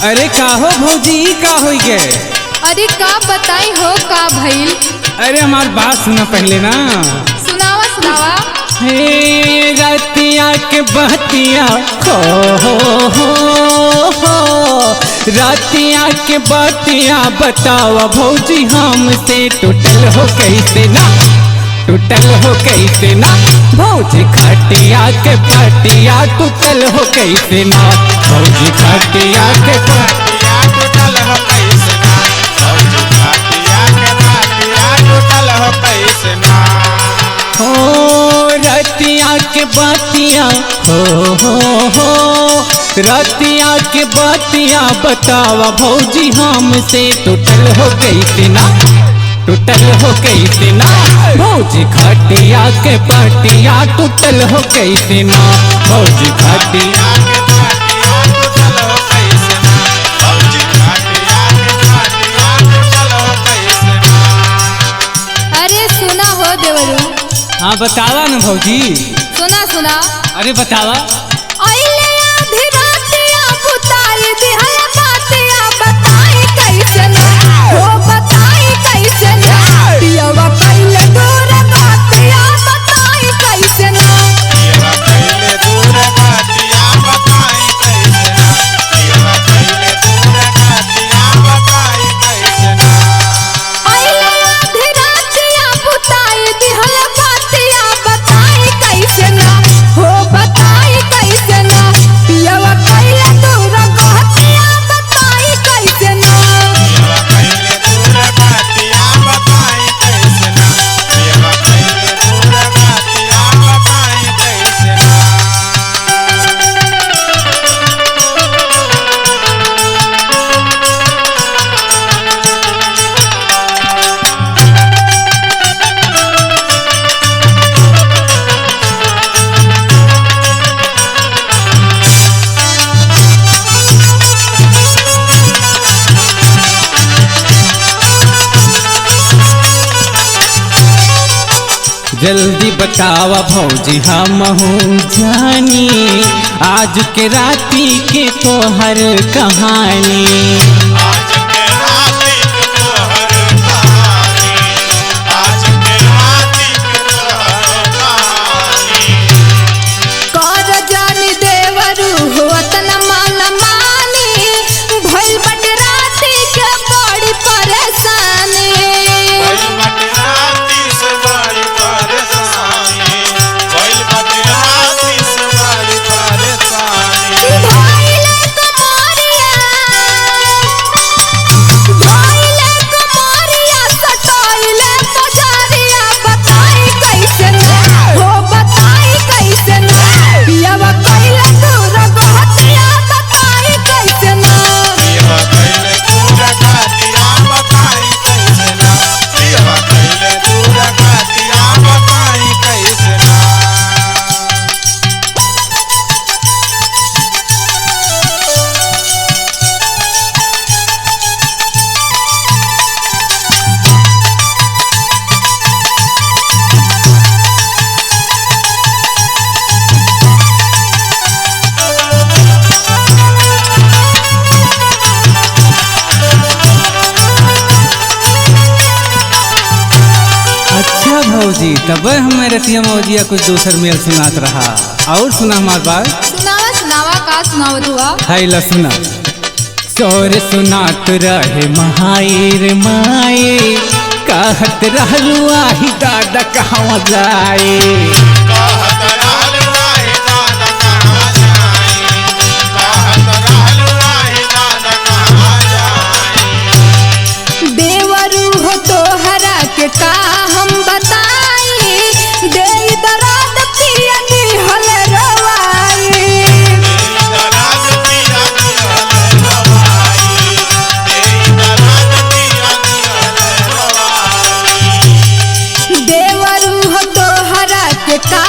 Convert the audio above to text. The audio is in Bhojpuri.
अरे का हो भौजी का हो गए? अरे का बताई हो का भइल? अरे हमार बात सुना पहले ना। सुनावा सुनावा। हे रतिया के बहतिया हो रतिया के बहतिया बतावा भौजी हमसे टूटल हो कैसे ना, टूटल हो कैसे ना भौजी खटिया के पटिया टूटल हो कैसे ना, भौजी खटिया के पटिया टूटल हो कैसे ना, भौजी खटिया के पटिया टूटल हो कैसे ना। हो रतिया के बतिया हो रतिया के बतिया बतावा भौजी हमसे टूटल हो कैसे ना, टूटल हो कैसे ना भौजी खटिया के पटिया टूटल हो कैसे ना, भौजी खटिया के पटिया टूटल हो कैसे ना, भौजी खटिया के पटिया टूटल हो कैसे ना। अरे सुना हो देवरू। हाँ बतावा ना भौजी। सुना सुना। अरे बतावा। आइले आधी रातिया बुताई दिहल बातिया बताई कैसे ना, हो बताई कैसे ना, पियवा कइले दूर बातिया बताई कैसे ना, पियवा कइले दूर बातिया बताई कैसे ना, पियवा कइले दूर बातिया बताई कैसे ना। आइले आधी रातिया बुताई दिहल बातिया बताई कैसे ना, हो बताई कैसे ना, पियवा कइले दूर बातिया बताई कैसे ना, पियवा कइले दूर बातिया बताई कैसे ना, पियवा कइले दूर बातिया बताई कैसे ना। जल्दी बतावा भौजी हमहू जानी आज के राती के तोहर कहानी। आज के राती के तोहर कहानी, आज के राती के तोहर कहानी। कर जानी देवरू होत न मान मानी, भइल बट राती के बड़ी परेशानी, भइल बाटे राती से बड़ी परेशानी, भइल बाटे राती से बड़ी परेशानी। धइले कमरिया सटाइले पजारिया बताई कैसे ना, हो बताई कैसे ना, पियवा कइले दूर बहतिया बताई कैसे ना, पियवा कइले दूर बातिया बताई कैसे ना, पियवा कइले दूर बातिया बताई कैसे ना। अच्छा भौजी तब हमें रतिया मौजिया कुछ दूसर मेल सुनात रहा। और सुना हमार बात। सुनावा सुनावा का सुनावत हुआ। है ला सुना। शोर सुनात रहे महाईर माए कहत रहलू आही दादा कहवा जाए। कहत रहलू आही दादा कहवा जाए, कहत रहलू आही दादा कहवा जाए। देवरू हो तोहरा के का हम बताई, दे दराद पिया दिहल रवाई, तेरी दराज पिया दिहल रवाई, तेरी दराज पिया दिहल रवाई। देवरू हो तोहरा के का